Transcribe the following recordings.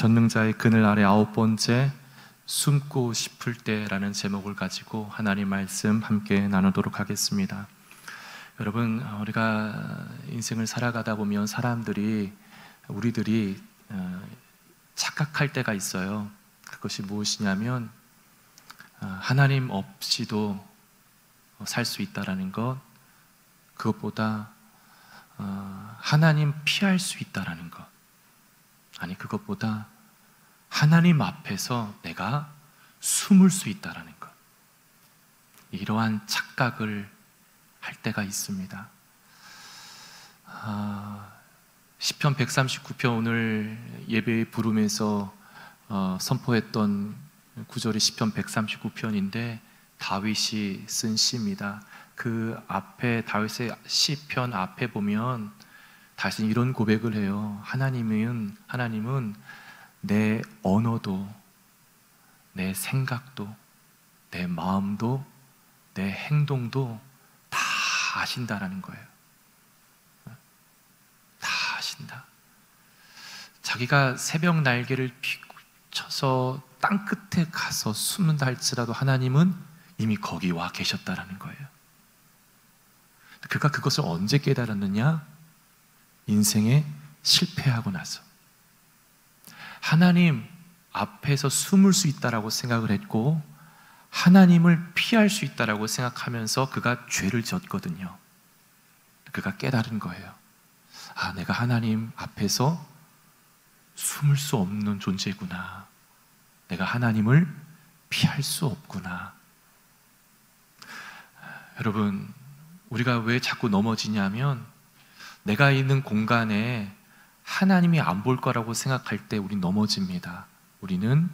전능자의 그늘 아래 9번째 숨고 싶을 때라는 제목을 가지고 하나님 말씀 함께 나누도록 하겠습니다. 여러분, 우리가 인생을 살아가다 보면 우리들이 착각할 때가 있어요. 그것이 무엇이냐면 하나님 없이도 살 수 있다라는 것, 그것보다 하나님 피할 수 있다라는 것, 아니 그것보다 하나님 앞에서 내가 숨을 수 있다라는 것, 이러한 착각을 할 때가 있습니다. 시편 139편 오늘 예배에 부르면서 선포했던 구절이 시편 139편인데 다윗이 쓴 시입니다. 그 앞에 다윗의 시편 앞에 보면 다윗은 이런 고백을 해요. 하나님은 내 언어도, 내 생각도, 내 마음도, 내 행동도 다 아신다라는 거예요. 다 아신다. 자기가 새벽 날개를 펼쳐서 땅 끝에 가서 숨는다 할지라도 하나님은 이미 거기 와 계셨다라는 거예요. 그가 그것을 언제 깨달았느냐? 인생에 실패하고 나서. 하나님 앞에서 숨을 수 있다라고 생각을 했고 하나님을 피할 수 있다라고 생각하면서 그가 죄를 지었거든요. 그가 깨달은 거예요. 내가 하나님 앞에서 숨을 수 없는 존재구나. 내가 하나님을 피할 수 없구나. 여러분, 우리가 왜 자꾸 넘어지냐면 내가 있는 공간에 하나님이 안 볼 거라고 생각할 때 우리 넘어집니다. 우리는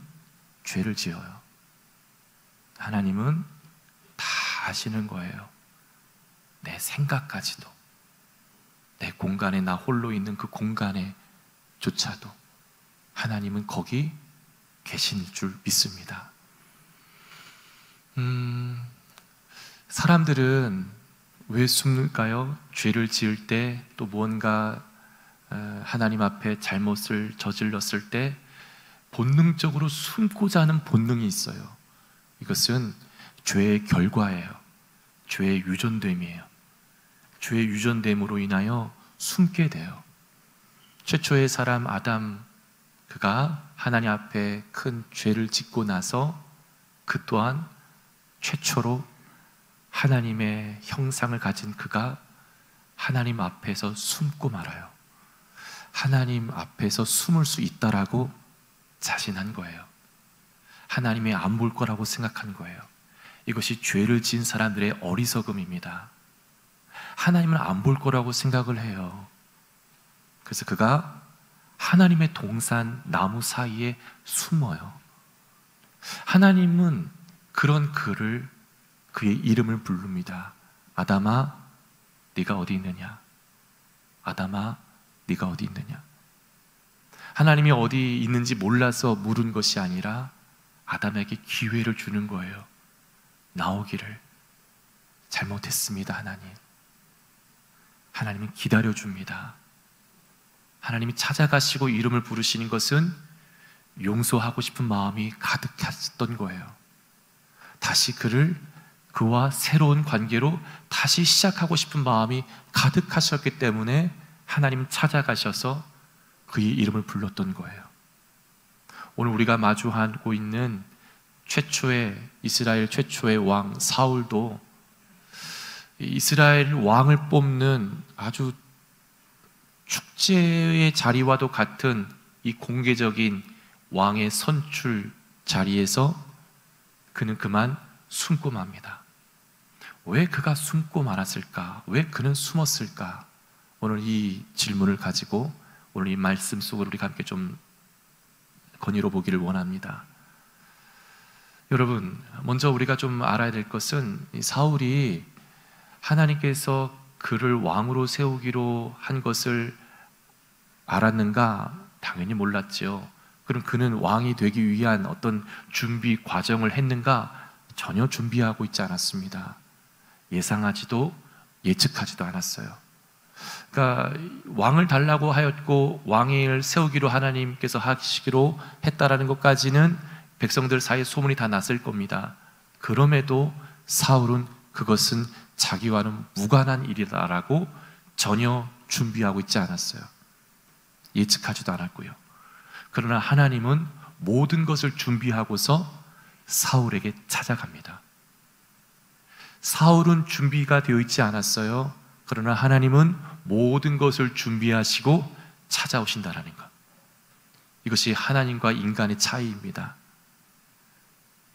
죄를 지어요. 하나님은 다 아시는 거예요. 내 생각까지도, 내 공간에, 나 홀로 있는 그 공간에조차도 하나님은 거기 계신 줄 믿습니다. 사람들은 왜 숨을까요? 죄를 지을 때, 또 무언가 하나님 앞에 잘못을 저질렀을 때 본능적으로 숨고자 하는 본능이 있어요. 이것은 죄의 결과예요. 죄의 유전됨이에요. 죄의 유전됨으로 인하여 숨게 돼요. 최초의 사람 아담, 그가 하나님 앞에 큰 죄를 짓고 나서 그 또한 최초로 하나님의 형상을 가진 그가 하나님 앞에서 숨고 말아요. 하나님 앞에서 숨을 수 있다라고 자신한 거예요. 하나님이 안 볼 거라고 생각한 거예요. 이것이 죄를 지은 사람들의 어리석음입니다. 하나님은 안 볼 거라고 생각을 해요. 그래서 그가 하나님의 동산 나무 사이에 숨어요. 하나님은 그런 그의 이름을 부릅니다. 아담아, 네가 어디 있느냐? 아담아, 네가 어디 있느냐? 하나님이 어디 있는지 몰라서 물은 것이 아니라 아담에게 기회를 주는 거예요. 나오기를. 잘못했습니다, 하나님. 하나님은 기다려줍니다. 하나님이 찾아가시고 이름을 부르시는 것은 용서하고 싶은 마음이 가득했던 거예요. 다시 그와 새로운 관계로 다시 시작하고 싶은 마음이 가득하셨기 때문에 하나님 찾아가셔서 그의 이름을 불렀던 거예요. 오늘 우리가 마주하고 있는 이스라엘 최초의 왕 사울도 이스라엘 왕을 뽑는 아주 축제의 자리와도 같은 이 공개적인 왕의 선출 자리에서 그는 그만 숨고 맙니다. 왜 그가 숨고 말았을까? 왜 그는 숨었을까? 오늘 이 질문을 가지고 오늘 이 말씀 속으로 우리가 함께 좀 건의로 보기를 원합니다. 여러분, 먼저 우리가 좀 알아야 될 것은 이 사울이 하나님께서 그를 왕으로 세우기로 한 것을 알았는가? 당연히 몰랐죠. 그럼 그는 왕이 되기 위한 어떤 준비 과정을 했는가? 전혀 준비하고 있지 않았습니다. 예상하지도 예측하지도 않았어요. 그러니까 왕을 달라고 하였고 왕을 세우기로 하나님께서 하시기로 했다라는 것까지는 백성들 사이에 소문이 다 났을 겁니다. 그럼에도 사울은 그것은 자기와는 무관한 일이다라고 전혀 준비하고 있지 않았어요. 예측하지도 않았고요. 그러나 하나님은 모든 것을 준비하고서 사울에게 찾아갑니다. 사울은 준비가 되어 있지 않았어요. 그러나 하나님은 모든 것을 준비하시고 찾아오신다라는 것. 이것이 하나님과 인간의 차이입니다.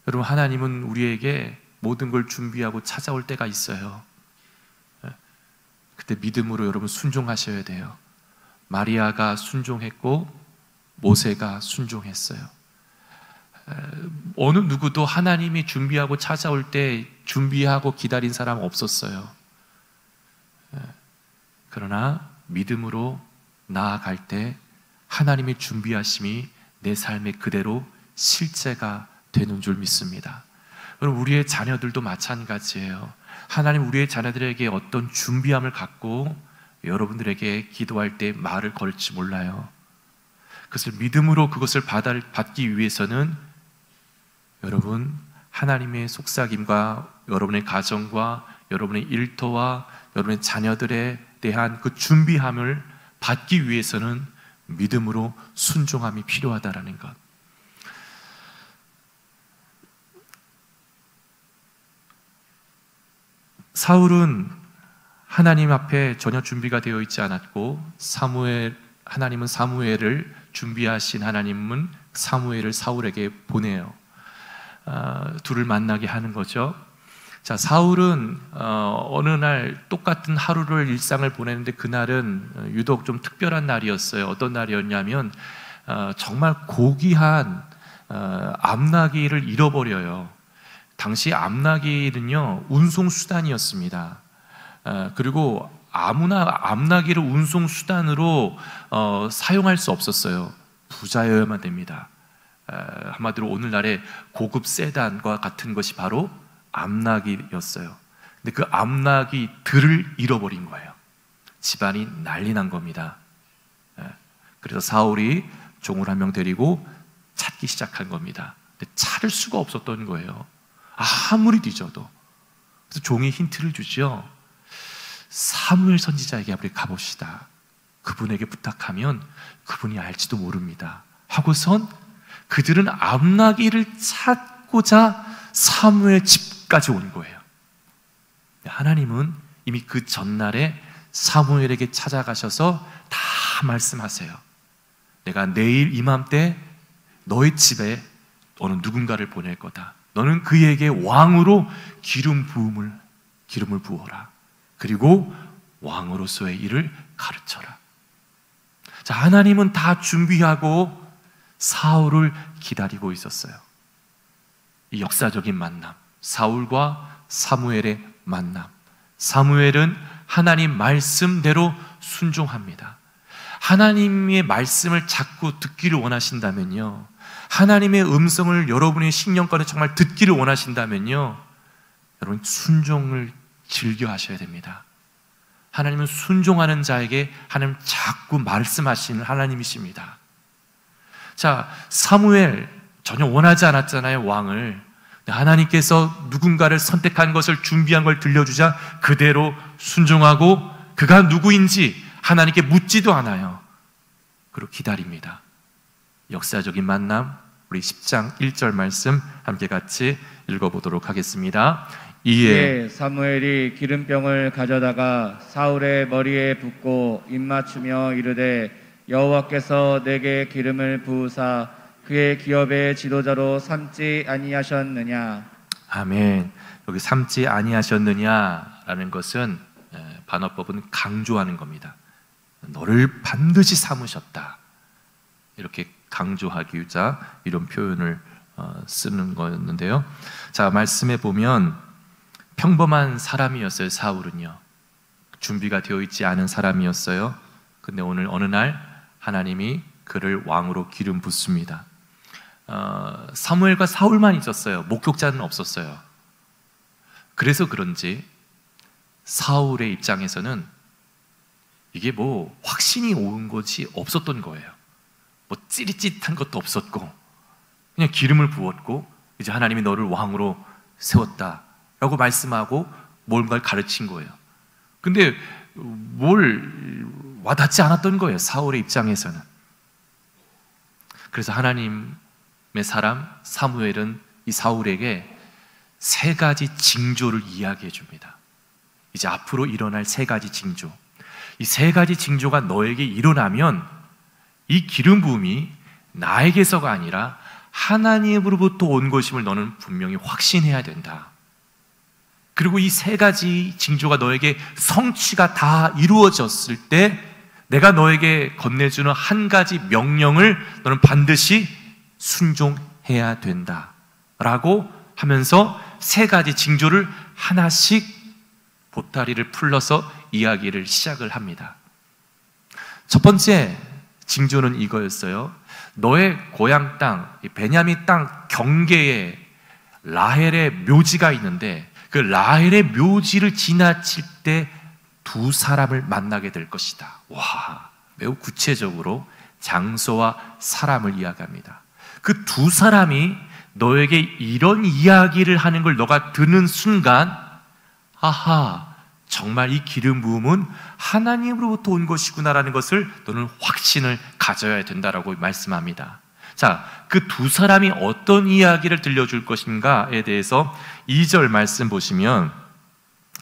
여러분, 하나님은 우리에게 모든 걸 준비하고 찾아올 때가 있어요. 그때 믿음으로 여러분 순종하셔야 돼요. 마리아가 순종했고 모세가 순종했어요. 어느 누구도 하나님이 준비하고 찾아올 때 준비하고 기다린 사람 없었어요. 그러나 믿음으로 나아갈 때 하나님의 준비하심이 내 삶에 그대로 실제가 되는 줄 믿습니다. 여러분, 우리의 자녀들도 마찬가지예요. 하나님 우리의 자녀들에게 어떤 준비함을 갖고 여러분들에게 기도할 때 말을 걸지 몰라요. 그것을 믿음으로 그것을 받기 위해서는 여러분 하나님의 속삭임과 여러분의 가정과 여러분의 일터와 여러분의 자녀들에 대한 그 준비함을 받기 위해서는 믿음으로 순종함이 필요하다라는 것. 사울은 하나님 앞에 전혀 준비가 되어 있지 않았고 하나님은 사무엘을 준비하신 하나님은 사무엘을 사울에게 보내요. 둘을 만나게 하는 거죠. 자, 사울은 어느 날 똑같은 하루를 일상을 보내는데 그날은 유독 좀 특별한 날이었어요. 어떤 날이었냐면 정말 고귀한 암나귀를 잃어버려요. 당시 암나귀는요 운송수단이었습니다. 그리고 아무나 암나귀를 운송수단으로 사용할 수 없었어요. 부자여야만 됩니다. 한마디로 오늘날의 고급 세단과 같은 것이 바로 암나귀였어요. 근데 그 암나귀들을 잃어버린 거예요. 집안이 난리 난 겁니다. 그래서 사울이 종을 한 명 데리고 찾기 시작한 겁니다. 근데 찾을 수가 없었던 거예요. 아무리 뒤져도. 그래서 종이 힌트를 주죠. 사무엘 선지자에게 우리 가봅시다. 그분에게 부탁하면 그분이 알지도 모릅니다. 하고선 그들은 암나귀를 찾고자 사무엘 집까지 온 거예요. 하나님은 이미 그 전날에 사무엘에게 찾아가셔서 다 말씀하세요. 내가 내일 이맘때 너의 집에 어느 누군가를 보낼 거다. 너는 그에게 왕으로 기름을 부어라. 그리고 왕으로서의 일을 가르쳐라. 자, 하나님은 다 준비하고 사울을 기다리고 있었어요. 이 역사적인 만남, 사울과 사무엘의 만남. 사무엘은 하나님 말씀대로 순종합니다. 하나님의 말씀을 자꾸 듣기를 원하신다면요, 하나님의 음성을 여러분의 신령권에 정말 듣기를 원하신다면요, 여러분 순종을 즐겨 하셔야 됩니다. 하나님은 순종하는 자에게 하나님 자꾸 말씀하시는 하나님이십니다. 자, 사무엘 전혀 원하지 않았잖아요, 왕을. 하나님께서 누군가를 선택한 것을 준비한 걸 들려주자 그대로 순종하고 그가 누구인지 하나님께 묻지도 않아요. 그리고 기다립니다. 역사적인 만남, 우리 10장 1절 말씀 함께 같이 읽어보도록 하겠습니다. 이에 사무엘이 기름병을 가져다가 사울의 머리에 붓고 입맞추며 이르되 여호와께서 내게 기름을 부으사 그의 기업의 지도자로 삼지 아니하셨느냐. 아멘. 여기 삼지 아니하셨느냐라는 것은 반어법은 강조하는 겁니다. 너를 반드시 삼으셨다. 이렇게 강조하기 위해서 이런 표현을 쓰는 거였는데요. 자, 말씀에 보면 평범한 사람이었어요. 사울은요, 준비가 되어 있지 않은 사람이었어요. 근데 오늘 어느 날 하나님이 그를 왕으로 기름 붓습니다. 사무엘과 사울만 있었어요. 목격자는 없었어요. 그래서 그런지 사울의 입장에서는 이게 뭐 확신이 온 것이 없었던 거예요. 뭐 찌릿찌릿한 것도 없었고, 그냥 기름을 부었고 이제 하나님이 너를 왕으로 세웠다라고 말씀하고 뭔가를 가르친 거예요. 근데 뭘 와닿지 않았던 거예요, 사울의 입장에서는. 그래서 하나님의 사람 사무엘은 이 사울에게 세 가지 징조를 이야기해 줍니다. 이제 앞으로 일어날 세 가지 징조, 이 세 가지 징조가 너에게 일어나면 이 기름 부음이 나에게서가 아니라 하나님으로부터 온 것임을 너는 분명히 확신해야 된다. 그리고 이 세 가지 징조가 너에게 성취가 다 이루어졌을 때 내가 너에게 건네주는 한 가지 명령을 너는 반드시 순종해야 된다 라고 하면서 세 가지 징조를 하나씩 보따리를 풀러서 이야기를 시작을 합니다. 첫 번째 징조는 이거였어요. 너의 고향 땅, 베냐민 땅 경계에 라헬의 묘지가 있는데 그 라헬의 묘지를 지나칠 때 두 사람을 만나게 될 것이다. 와, 매우 구체적으로 장소와 사람을 이야기합니다. 그 두 사람이 너에게 이런 이야기를 하는 걸 너가 듣는 순간, 아하, 정말 이 기름 부음은 하나님으로부터 온 것이구나라는 것을 너는 확신을 가져야 된다라고 말씀합니다. 자, 그 두 사람이 어떤 이야기를 들려줄 것인가에 대해서 2절 말씀 보시면,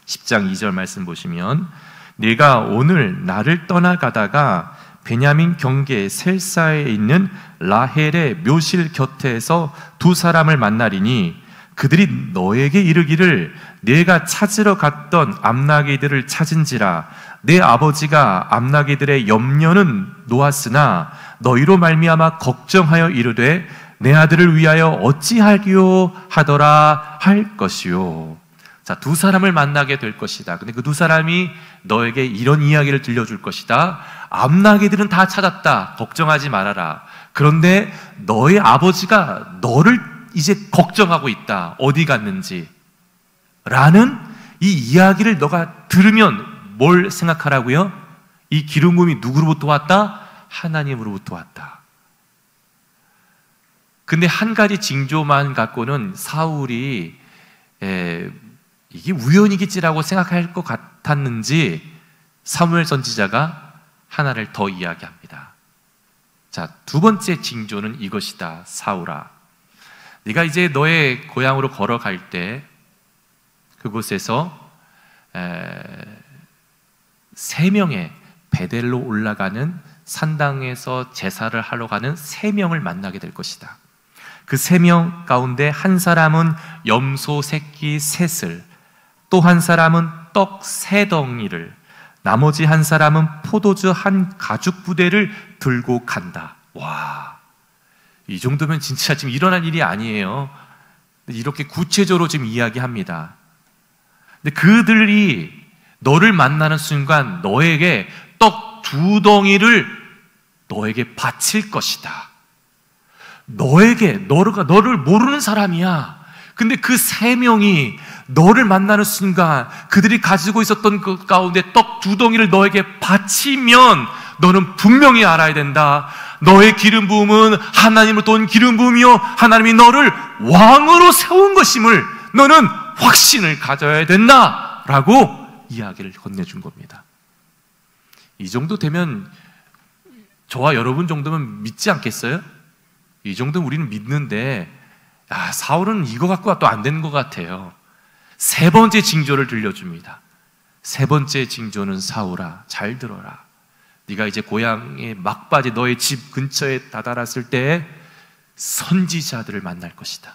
10장 2절 말씀 보시면, 네가 오늘 나를 떠나가다가 베냐민 경계 셀사에 있는 라헬의 묘실 곁에서 두 사람을 만나리니 그들이 너에게 이르기를 네가 찾으러 갔던 암나기들을 찾은지라 내 아버지가 암나기들의 염려는 놓았으나 너희로 말미암아 걱정하여 이르되 내 아들을 위하여 어찌하리요 하더라 할 것이요. 자, 두 사람을 만나게 될 것이다. 근데 그 두 사람이 너에게 이런 이야기를 들려줄 것이다. 암나기들은 다 찾았다. 걱정하지 말아라. 그런데 너의 아버지가 너를 이제 걱정하고 있다. 어디 갔는지 라는 이 이야기를 너가 들으면 뭘 생각하라고요? 이 기름 부음이 누구로부터 왔다? 하나님으로부터 왔다. 근데 한 가지 징조만 갖고는 사울이 이게 우연이겠지라고 생각할 것 같았는지 사무엘 선지자가 하나를 더 이야기합니다. 자, 두 번째 징조는 이것이다. 사울아, 네가 이제 너의 고향으로 걸어갈 때 그곳에서 3명의 베델로 올라가는 산당에서 제사를 하러 가는 3명을 만나게 될 것이다. 그 3명 가운데 한 사람은 염소 새끼 셋을, 또 한 사람은 떡 3덩이를, 나머지 한 사람은 포도주 한 가죽 부대를 들고 간다. 와, 이 정도면 진짜 지금 일어난 일이 아니에요. 이렇게 구체적으로 지금 이야기합니다. 근데 그들이 너를 만나는 순간 너에게 떡 2덩이를 너에게 바칠 것이다. 너를 모르는 사람이야. 근데 그 3명이 너를 만나는 순간 그들이 가지고 있었던 그 가운데 떡 2덩이를 너에게 바치면 너는 분명히 알아야 된다. 너의 기름 부음은 하나님으로부터 온 기름 부음이요 하나님이 너를 왕으로 세운 것임을 너는 확신을 가져야 된다 라고 이야기를 건네준 겁니다. 이 정도 되면 저와 여러분 정도면 믿지 않겠어요? 이 정도면 우리는 믿는데, 사울은 이거 갖고 또 안 되는 것 같아요. 세 번째 징조를 들려줍니다. 세 번째 징조는 사울아, 잘 들어라. 네가 이제 고향의 막바지 너의 집 근처에 다다랐을 때 선지자들을 만날 것이다.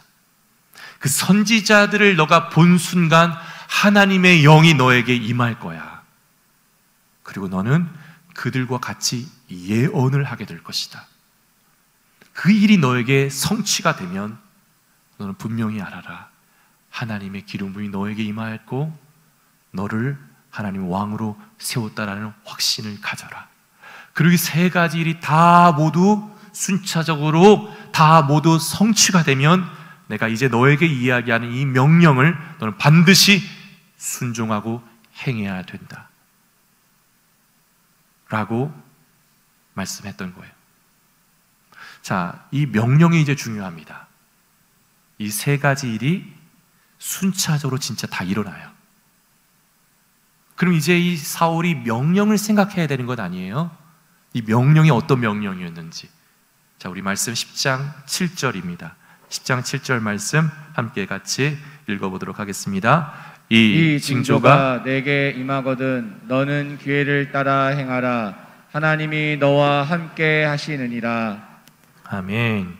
그 선지자들을 너가 본 순간 하나님의 영이 너에게 임할 거야. 그리고 너는 그들과 같이 예언을 하게 될 것이다. 그 일이 너에게 성취가 되면 너는 분명히 알아라. 하나님의 기름 부음이 너에게 임하였고 너를 하나님 왕으로 세웠다라는 확신을 가져라. 그리고 이 세 가지 일이 다 모두 순차적으로 다 모두 성취가 되면 내가 이제 너에게 이야기하는 이 명령을 너는 반드시 순종하고 행해야 된다. 라고 말씀했던 거예요. 자, 이 명령이 이제 중요합니다. 이 세 가지 일이 순차적으로 진짜 다 일어나요. 그럼 이제 이 사울이 명령을 생각해야 되는 것 아니에요? 이 명령이 어떤 명령이었는지. 자, 우리 말씀 10장 7절입니다. 10장 7절 말씀 함께 같이 읽어보도록 하겠습니다. 이 징조가 내게 임하거든 너는 기회를 따라 행하라. 하나님이 너와 함께 하시느니라. 아멘.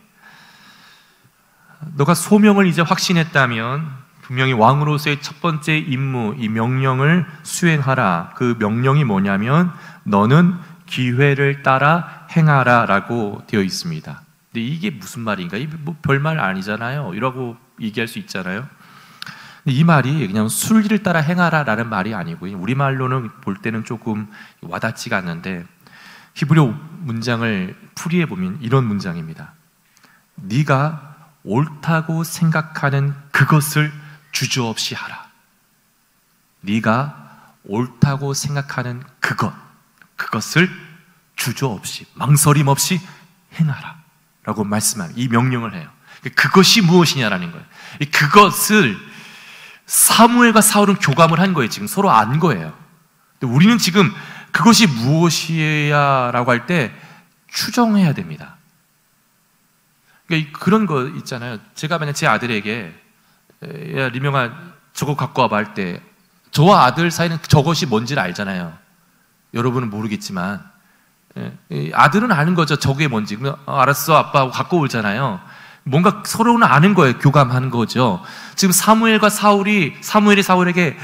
너가 소명을 이제 확신했다면 분명히 왕으로서의 첫 번째 임무, 이 명령을 수행하라. 그 명령이 뭐냐면 너는 기회를 따라 행하라 라고 되어 있습니다. 근데 이게 무슨 말인가? 이게 뭐 별말 아니잖아요. 이라고 얘기할 수 있잖아요. 이 말이 그냥 순리를 따라 행하라 라는 말이 아니고 우리말로는 볼 때는 조금 와닿지가 않는데 히브리어 문장을 풀이해 보면 이런 문장입니다. 네가 옳다고 생각하는 그것을 주저없이 하라. 네가 옳다고 생각하는 그것을 주저없이 망설임 없이 행하라 라고 말씀합니다. 이 명령을 해요. 그것이 무엇이냐라는 거예요. 그것을 사무엘과 사울은 교감을 한 거예요. 지금 서로 안 거예요. 우리는 지금 그것이 무엇이야 라고 할 때 추정해야 됩니다. 그러니까 그런 거 있잖아요. 제가 만약 제 아들에게 야 리명아 저거 갖고 와봐 할 때 저와 아들 사이는 저것이 뭔지를 알잖아요. 여러분은 모르겠지만 아들은 아는 거죠. 저게 뭔지. 알았어 아빠 하고 갖고 오잖아요. 뭔가 서로는 아는 거예요. 교감하는 거죠. 지금 사무엘이 사울에게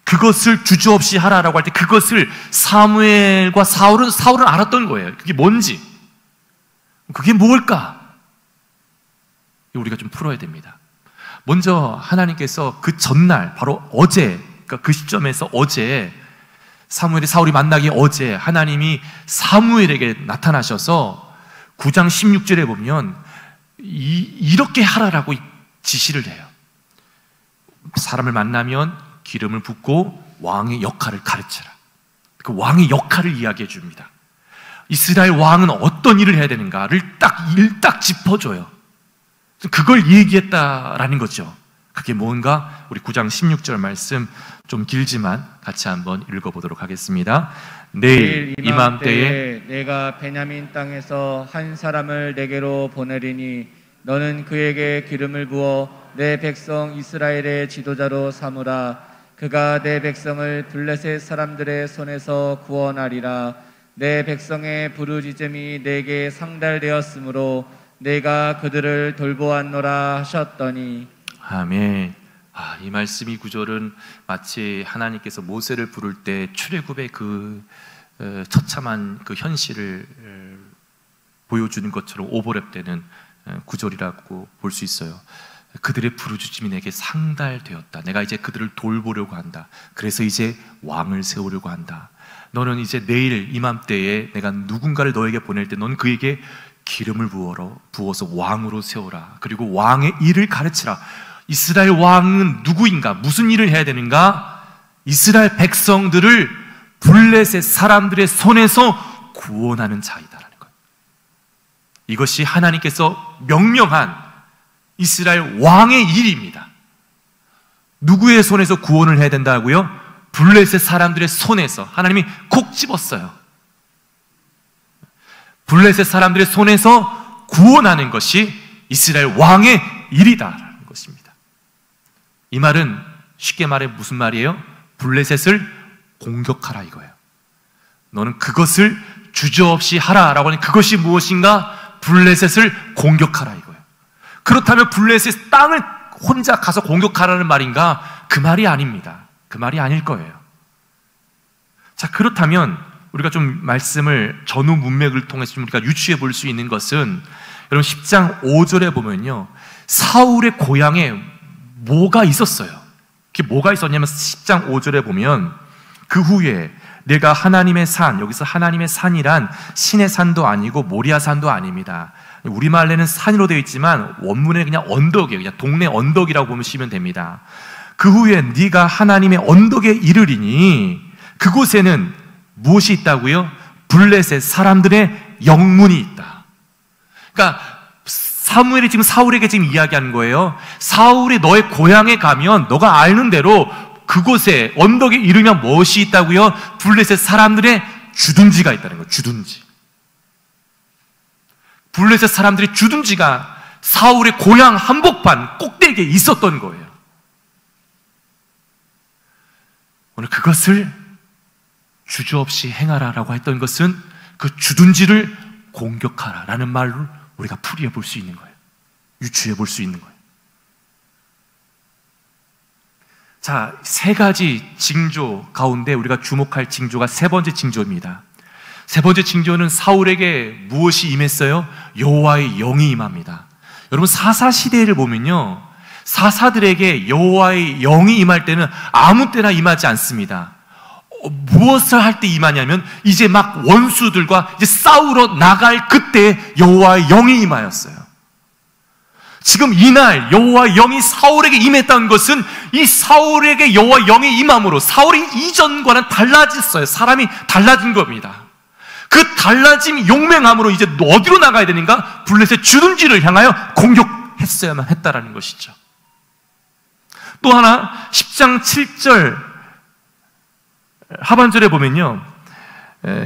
그것을 주저없이 하라라고 할 때 그것을 사무엘과 사울은 알았던 거예요. 그게 뭔지. 그게 뭘까? 우리가 좀 풀어야 됩니다. 먼저 하나님께서 그 전날 바로 어제, 그러니까 그 시점에서 어제 사무엘이 사울이 만나기 어제 하나님이 사무엘에게 나타나셔서 9장 16절에 보면 이렇게 하라라고 지시를 해요. 사람을 만나면 기름을 붓고 왕의 역할을 가르쳐라. 그 왕의 역할을 이야기해 줍니다. 이스라엘 왕은 어떤 일을 해야 되는가를 딱 짚어줘요. 그걸 얘기했다라는 거죠. 그게 뭔가 우리 9장 16절 말씀 좀 길지만 같이 한번 읽어보도록 하겠습니다. 내일 이맘때에 내가 베냐민 땅에서 한 사람을 내게로 보내리니 너는 그에게 기름을 부어 내 백성 이스라엘의 지도자로 삼으라. 그가 내 백성을 블레셋 사람들의 손에서 구원하리라. 내 백성의 부르짖음이 내게 상달되었으므로 내가 그들을 돌보았노라 하셨더니. 아멘. 이 말씀, 이 구절은 마치 하나님께서 모세를 부를 때 출애굽의 그 처참한 그 현실을 보여주는 것처럼 오버랩되는 구절이라고 볼 수 있어요. 그들의 부르짖음이 내게 상달되었다. 내가 이제 그들을 돌보려고 한다. 그래서 이제 왕을 세우려고 한다. 너는 이제 내일 이맘때에 내가 누군가를 너에게 보낼 때 넌 그에게 기름을 부어서 왕으로 세우라. 그리고 왕의 일을 가르치라. 이스라엘 왕은 누구인가? 무슨 일을 해야 되는가? 이스라엘 백성들을 블레셋 사람들의 손에서 구원하는 자이다라는 거예요. 이것이 하나님께서 명령한 이스라엘 왕의 일입니다. 누구의 손에서 구원을 해야 된다고요? 블레셋 사람들의 손에서. 하나님이 콕 집었어요. 블레셋 사람들의 손에서 구원하는 것이 이스라엘 왕의 일이다라는 것입니다. 이 말은 쉽게 말해 무슨 말이에요? 블레셋을 공격하라 이거예요. 너는 그것을 주저없이 하라라고 하니 그것이 무엇인가? 블레셋을 공격하라 이거예요. 그렇다면 블레셋 땅을 혼자 가서 공격하라는 말인가? 그 말이 아닙니다. 그 말이 아닐 거예요. 자, 그렇다면 우리가 좀 말씀을 전후 문맥을 통해서 좀 우리가 유추해 볼 수 있는 것은 여러분 10장 5절에 보면요, 사울의 고향에 뭐가 있었어요. 그게 뭐가 있었냐면 10장 5절에 보면 그 후에 내가 하나님의 산, 여기서 하나님의 산이란 신의 산도 아니고 모리아 산도 아닙니다. 우리말에는 산으로 되어 있지만 원문에 그냥 언덕이에요. 그냥 동네 언덕이라고 보시면 됩니다. 그 후에 네가 하나님의 언덕에 이르리니 그곳에는 무엇이 있다고요? 블레셋 사람들의 영문이 있다. 그러니까 사무엘이 지금 사울에게 지금 이야기하는 거예요. 사울이 너의 고향에 가면 너가 아는 대로 그곳에 언덕에 이르면 무엇이 있다고요? 블레셋 사람들의 주둔지가 있다는 거예요. 주둔지. 블레셋 사람들의 주둔지가 사울의 고향 한복판 꼭대기에 있었던 거예요. 오늘 그것을 주저없이 행하라라고 했던 것은 그 주둔지를 공격하라라는 말을 우리가 풀이해 볼 수 있는 거예요. 유추해 볼 수 있는 거예요. 자, 세 가지 징조 가운데 우리가 주목할 징조가 세 번째 징조입니다. 세 번째 징조는 사울에게 무엇이 임했어요? 여호와의 영이 임합니다. 여러분, 사사 시대를 보면요, 사사들에게 여호와의 영이 임할 때는 아무 때나 임하지 않습니다. 무엇을 할 때 임하냐면 이제 막 원수들과 이제 싸우러 나갈 그때 여호와의 영이 임하였어요. 지금 이날 여호와의 영이 사울에게 임했다는 것은 이 사울에게 여호와의 영이 임함으로 사울이 이전과는 달라졌어요. 사람이 달라진 겁니다. 그 달라짐 용맹함으로 이제 어디로 나가야 되는가? 블레셋 주둔지를 향하여 공격했어야만 했다라는 것이죠. 또 하나 10장 7절 하반절에 보면요,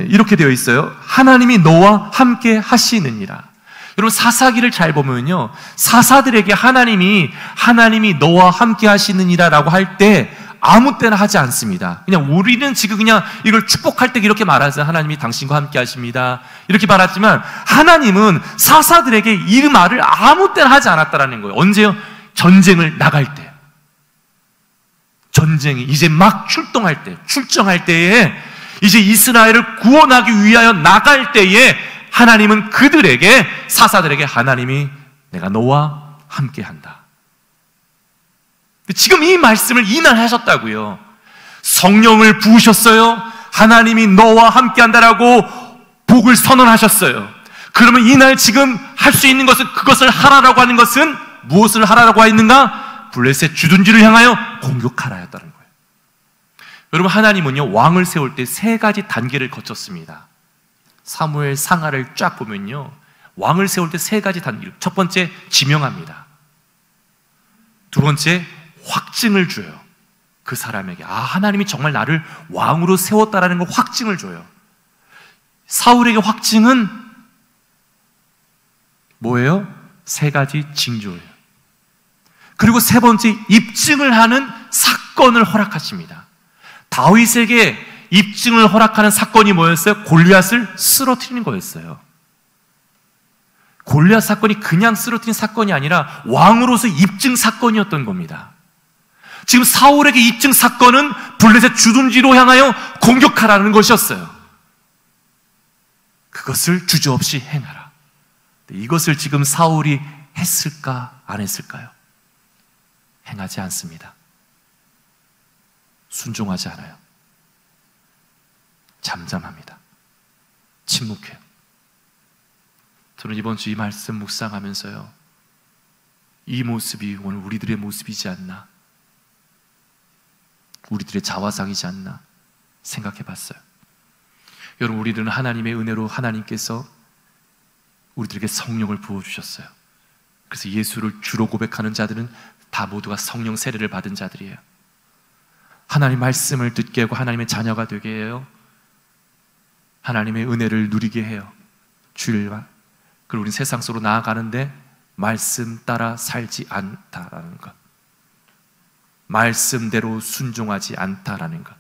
이렇게 되어 있어요. 하나님이 너와 함께 하시느니라. 여러분, 사사기를 잘 보면요, 사사들에게 하나님이 너와 함께 하시느니라 라고 할 때 아무 때나 하지 않습니다. 그냥 우리는 지금 그냥 이걸 축복할 때 이렇게 말하죠. 하나님이 당신과 함께 하십니다, 이렇게 말하지만 하나님은 사사들에게 이 말을 아무 때나 하지 않았다라는 거예요. 언제요? 전쟁을 나갈 때, 전쟁이 이제 막 출정할 때에 이제 이스라엘을 구원하기 위하여 나갈 때에 하나님은 그들에게, 사사들에게 하나님이 내가 너와 함께 한다. 지금 이 말씀을 이날 하셨다고요. 성령을 부으셨어요. 하나님이 너와 함께 한다라고 복을 선언하셨어요. 그러면 이날 지금 할 수 있는 것은, 그것을 하라라고 하는 것은 무엇을 하라라고 했는가? 블레셋 주둔지를 향하여 공격하라였다는 거예요. 여러분, 하나님은요, 왕을 세울 때 세 가지 단계를 거쳤습니다. 사무엘 상하를 쫙 보면요, 왕을 세울 때 세 가지 단계. 첫 번째, 지명합니다. 두 번째, 확증을 줘요. 그 사람에게 하나님이 정말 나를 왕으로 세웠다라는 걸 확증을 줘요. 사울에게 확증은 뭐예요? 세 가지 징조예요. 그리고 세 번째, 입증을 하는 사건을 허락하십니다. 다윗에게 입증을 허락하는 사건이 뭐였어요? 골리앗을 쓰러뜨리는 거였어요. 골리앗 사건이 그냥 쓰러뜨린 사건이 아니라 왕으로서 입증 사건이었던 겁니다. 지금 사울에게 입증 사건은 블레셋 주둔지로 향하여 공격하라는 것이었어요. 그것을 주저없이 행하라. 이것을 지금 사울이 했을까, 안 했을까요? 행하지 않습니다. 순종하지 않아요. 잠잠합니다. 침묵해요. 저는 이번 주 이 말씀 묵상하면서요, 이 모습이 오늘 우리들의 모습이지 않나, 우리들의 자화상이지 않나 생각해 봤어요. 여러분, 우리들은 하나님의 은혜로 하나님께서 우리들에게 성령을 부어주셨어요. 그래서 예수를 주로 고백하는 자들은 다 모두가 성령 세례를 받은 자들이에요. 하나님 말씀을 듣게 하고 하나님의 자녀가 되게 해요. 하나님의 은혜를 누리게 해요. 주일만. 그리고 우리는 세상 속으로 나아가는데 말씀 따라 살지 않다라는 것, 말씀대로 순종하지 않다라는 것.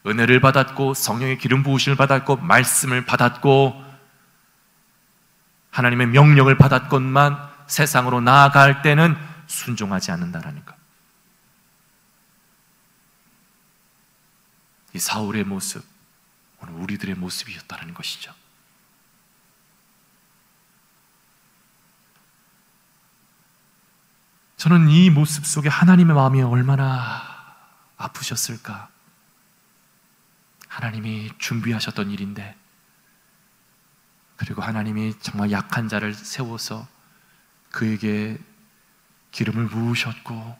은혜를 받았고 성령의 기름 부으심을 받았고 말씀을 받았고 하나님의 명령을 받았건만 세상으로 나아갈 때는 순종하지 않는다라는 것. 이 사울의 모습, 오늘 우리들의 모습이었다는 것이죠. 저는 이 모습 속에 하나님의 마음이 얼마나 아프셨을까. 하나님이 준비하셨던 일인데, 그리고 하나님이 정말 약한 자를 세워서 그에게 기름을 부으셨고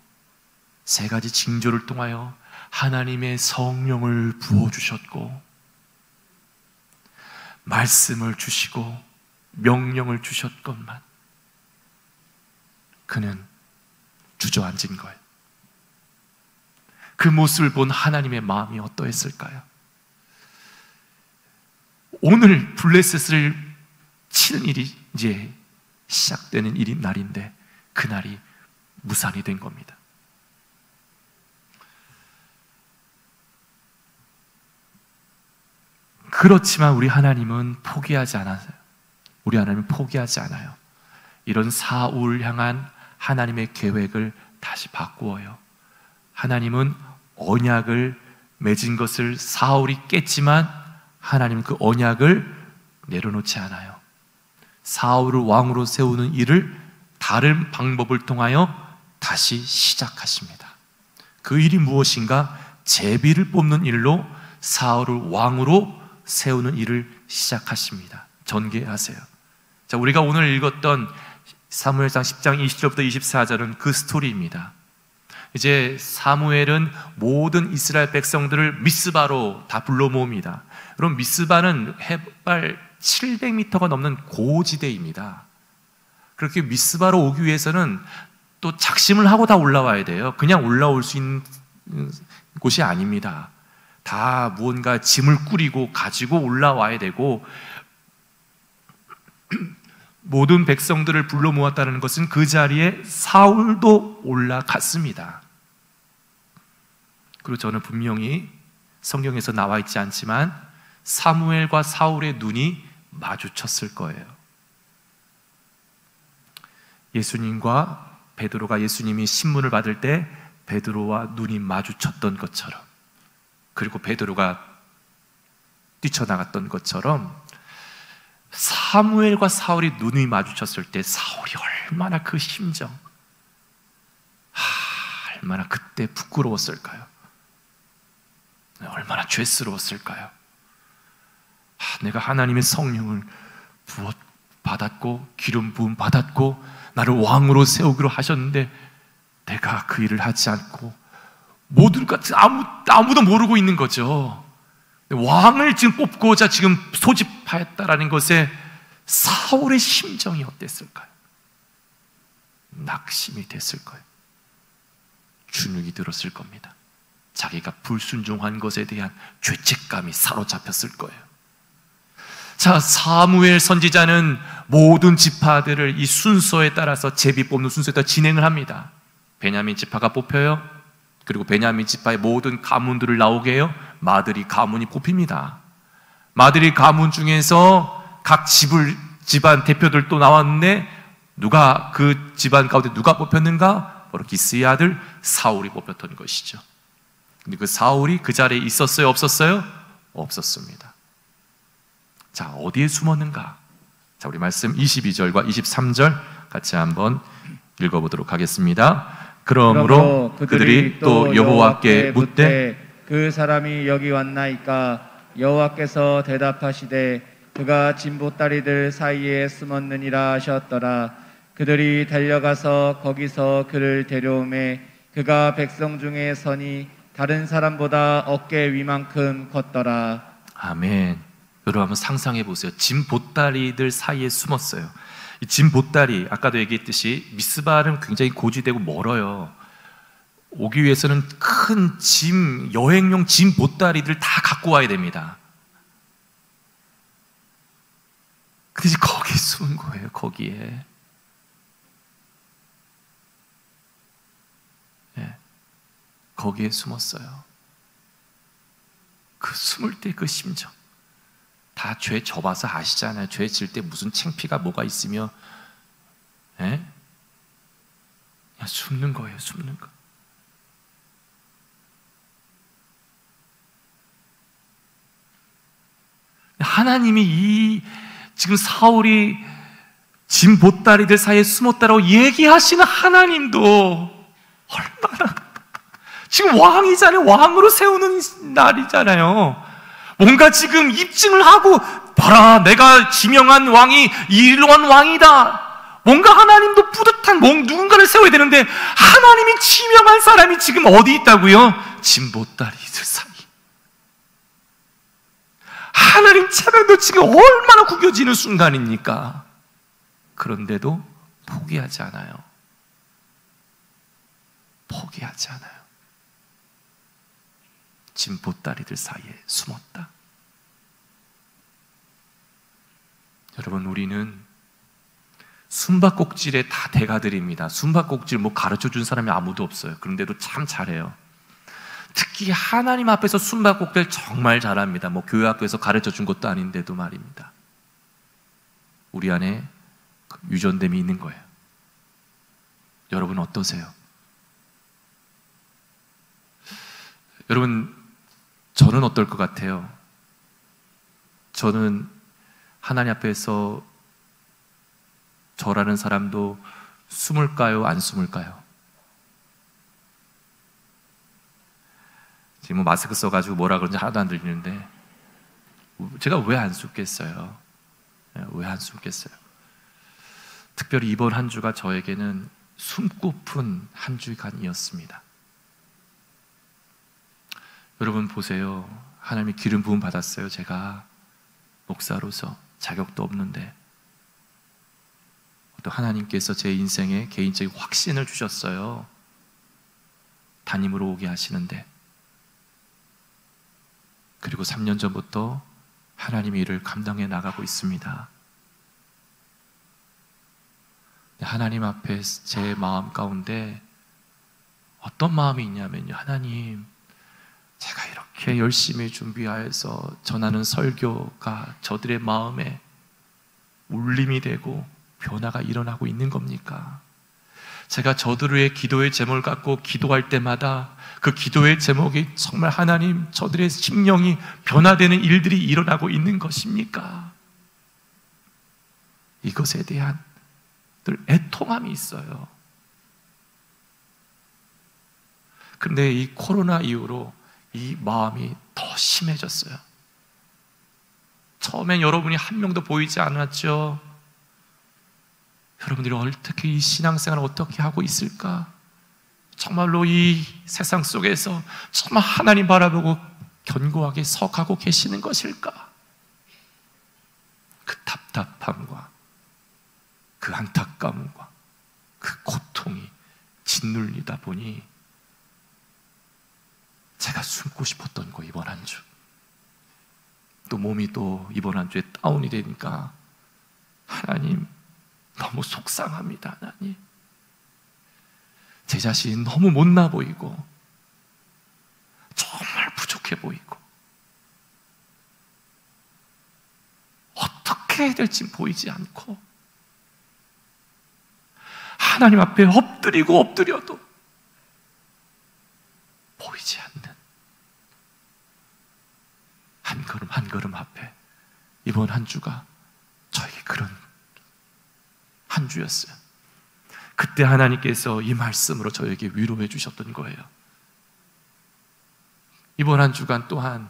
세 가지 징조를 통하여 하나님의 성령을 부어주셨고 말씀을 주시고 명령을 주셨건만 그는 주저앉은 거예요. 그 모습을 본 하나님의 마음이 어떠했을까요? 오늘 블레셋을 치는 일이 이제 시작되는 날인데 그날이 무산이 된 겁니다. 그렇지만 우리 하나님은 포기하지 않아요. 우리 하나님은 포기하지 않아요. 이런 사울 향한 하나님의 계획을 다시 바꾸어요. 하나님은 언약을 맺은 것을 사울이 깼지만 하나님은 그 언약을 내려놓지 않아요. 사울을 왕으로 세우는 일을 다른 방법을 통하여 다시 시작하십니다. 그 일이 무엇인가? 제비를 뽑는 일로 사울을 왕으로 세우는 일을 시작하십니다. 전개하세요. 자, 우리가 오늘 읽었던 사무엘상 10장 20절부터 24절은 그 스토리입니다. 이제 사무엘은 모든 이스라엘 백성들을 미스바로 다 불러 모읍니다. 그럼 미스바는 해발 700m가 넘는 고지대입니다. 그렇게 미스바로 오기 위해서는 또 작심을 하고 다 올라와야 돼요. 그냥 올라올 수 있는 곳이 아닙니다. 다 무언가 짐을 꾸리고 가지고 올라와야 되고, 모든 백성들을 불러 모았다는 것은 그 자리에 사울도 올라갔습니다. 그리고 저는 분명히 성경에서 나와 있지 않지만 사무엘과 사울의 눈이 마주쳤을 거예요. 예수님과 베드로가 예수님이 신문을 받을 때 베드로와 눈이 마주쳤던 것처럼, 그리고 베드로가 뛰쳐나갔던 것처럼 사무엘과 사울이 눈이 마주쳤을 때 사울이 얼마나 그 심정, 얼마나 그때 부끄러웠을까요? 얼마나 죄스러웠을까요? 내가 하나님의 성령을 받았고 기름 부음 받았고 나를 왕으로 세우기로 하셨는데 내가 그 일을 하지 않고 모든 것 아무도 모르고 있는 거죠. 왕을 지금 뽑고자 지금 소집하였다라는 것에 사울의 심정이 어땠을까요? 낙심이 됐을 거예요. 주눅이 들었을 겁니다. 자기가 불순종한 것에 대한 죄책감이 사로잡혔을 거예요. 자, 사무엘 선지자는 모든 지파들을 이 순서에 따라서 제비 뽑는 순서에 따라 진행을 합니다. 베냐민 지파가 뽑혀요. 그리고 베냐민 지파의 모든 가문들을 나오게 해요. 마드리 가문이 뽑힙니다. 마드리 가문 중에서 각 집안 대표들 또 나왔는데 누가 그 집안 가운데 누가 뽑혔는가? 바로 기스의 아들 사울이 뽑혔던 것이죠. 근데 그 사울이 그 자리에 있었어요? 없었어요? 없었습니다. 자, 어디에 숨었는가? 자, 우리 말씀 22절과 23절 같이 한번 읽어보도록 하겠습니다. 그러므로 그들이 또 여호와께 묻되 그 사람이 여기 왔나이까? 여호와께서 대답하시되 그가 진보다리들 사이에 숨었느니라 하셨더라. 그들이 달려가서 거기서 그를 데려오매 그가 백성 중에 서니 다른 사람보다 어깨 위만큼 컸더라. 아멘. 여러분 한번 상상해 보세요. 짐 보따리들 사이에 숨었어요. 이 짐 보따리, 아까도 얘기했듯이 미스바는 굉장히 고지되고 멀어요. 오기 위해서는 큰 짐, 여행용 짐 보따리들 다 갖고 와야 됩니다. 근데 이제 거기에 숨은 거예요. 거기에. 네. 거기에 숨었어요. 그 숨을 때 그 심정, 다 죄 접어서 아시잖아요. 죄 질 때 무슨 창피가 뭐가 있으며, 예? 그냥 숨는 거예요. 숨는 거. 하나님이 지금 사울이 짐 보따리들 사이에 숨었다라고 얘기하시는 하나님도 얼마나, 지금 왕이잖아요. 왕으로 세우는 날이잖아요. 뭔가 지금 입증을 하고, 봐라, 내가 지명한 왕이 이러한 왕이다. 뭔가 하나님도 뿌듯한 누군가를 세워야 되는데 하나님이 지명한 사람이 지금 어디 있다고요? 짐 보따리들 사이. 하나님 차면도 지금 얼마나 구겨지는 순간입니까? 그런데도 포기하지 않아요. 포기하지 않아요. 진보다리들 사이에 숨었다. 여러분, 우리는 숨바꼭질의 다 대가들입니다. 숨바꼭질 가르쳐준 사람이 아무도 없어요. 그런데도 참 잘해요. 특히 하나님 앞에서 숨바꼭질 정말 잘합니다. 교회 학교에서 가르쳐준 것도 아닌데도 말입니다. 우리 안에 유전됨이 있는 거예요. 여러분 어떠세요? 여러분, 저는 어떨 것 같아요? 저는 하나님 앞에서 저라는 사람도 숨을까요? 안 숨을까요? 지금 마스크 써가지고 뭐라 그런지 하나도 안 들리는데 제가 왜 안 숨겠어요? 왜 안 숨겠어요? 특별히 이번 한 주가 저에게는 숨고픈 한 주간이었습니다. 여러분 보세요. 하나님이 기름 부음 받았어요. 제가 목사로서 자격도 없는데 또 하나님께서 제 인생에 개인적인 확신을 주셨어요. 담임으로 오게 하시는데, 그리고 3년 전부터 하나님의 일을 감당해 나가고 있습니다. 하나님 앞에 제 마음 가운데 어떤 마음이 있냐면요, 하나님, 제가 이렇게 열심히 준비하여서 전하는 설교가 저들의 마음에 울림이 되고 변화가 일어나고 있는 겁니까? 제가 저들의 기도의 제목을 갖고 기도할 때마다 그 기도의 제목이 정말 하나님, 저들의 심령이 변화되는 일들이 일어나고 있는 것입니까? 이것에 대한 늘 애통함이 있어요. 그런데 이 코로나 이후로 이 마음이 더 심해졌어요. 처음엔 여러분이 한 명도 보이지 않았죠. 여러분들이 어떻게 이 신앙생활을 어떻게 하고 있을까? 정말로 이 세상 속에서 정말 하나님 바라보고 견고하게 서가고 계시는 것일까? 그 답답함과 그 안타까움과 그 고통이 짓눌리다 보니 제가 숨고 싶었던 거, 이번 한 주. 또 몸이 또 이번 한 주에 다운이 되니까 하나님, 너무 속상합니다. 하나님, 제 자신이 너무 못나 보이고 정말 부족해 보이고 어떻게 해야 될지 보이지 않고 하나님 앞에 엎드리고 엎드려도 보이지 않는 한 걸음 한 걸음 앞에 이번 한 주가 저에게 그런 한 주였어요. 그때 하나님께서 이 말씀으로 저에게 위로해 주셨던 거예요. 이번 한 주간 또한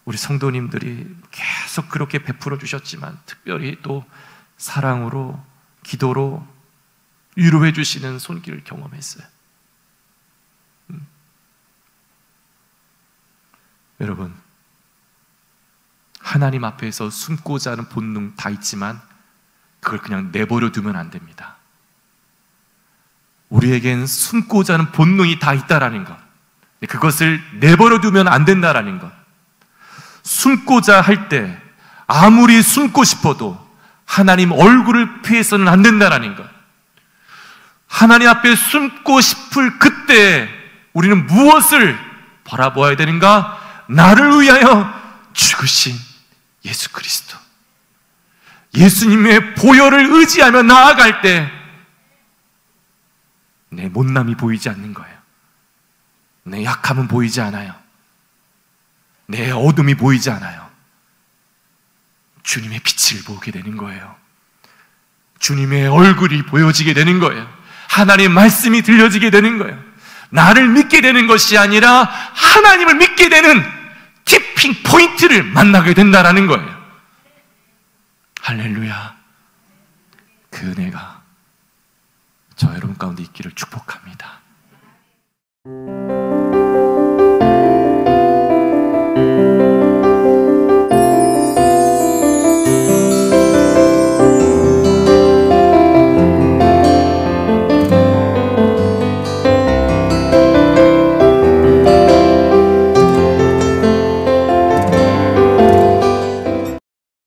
우리 성도님들이 계속 그렇게 베풀어 주셨지만 특별히 또 사랑으로, 기도로 위로해 주시는 손길을 경험했어요. 여러분, 하나님 앞에서 숨고자 하는 본능 다 있지만 그걸 그냥 내버려 두면 안 됩니다. 우리에겐 숨고자 하는 본능이 다 있다라는 것, 그것을 내버려 두면 안 된다라는 것. 숨고자 할 때 아무리 숨고 싶어도 하나님 얼굴을 피해서는 안 된다라는 것. 하나님 앞에 숨고 싶을 그때 우리는 무엇을 바라보아야 되는가? 나를 위하여 죽으신 예수 그리스도, 예수님의 보혈을 의지하며 나아갈 때 내 못남이 보이지 않는 거예요. 내 약함은 보이지 않아요. 내 어둠이 보이지 않아요. 주님의 빛을 보게 되는 거예요. 주님의 얼굴이 보여지게 되는 거예요. 하나님의 말씀이 들려지게 되는 거예요. 나를 믿게 되는 것이 아니라 하나님을 믿게 되는 티핑 포인트를 만나게 된다는 거예요. 할렐루야. 그 은혜가 저 여러분 가운데 있기를 축복합니다.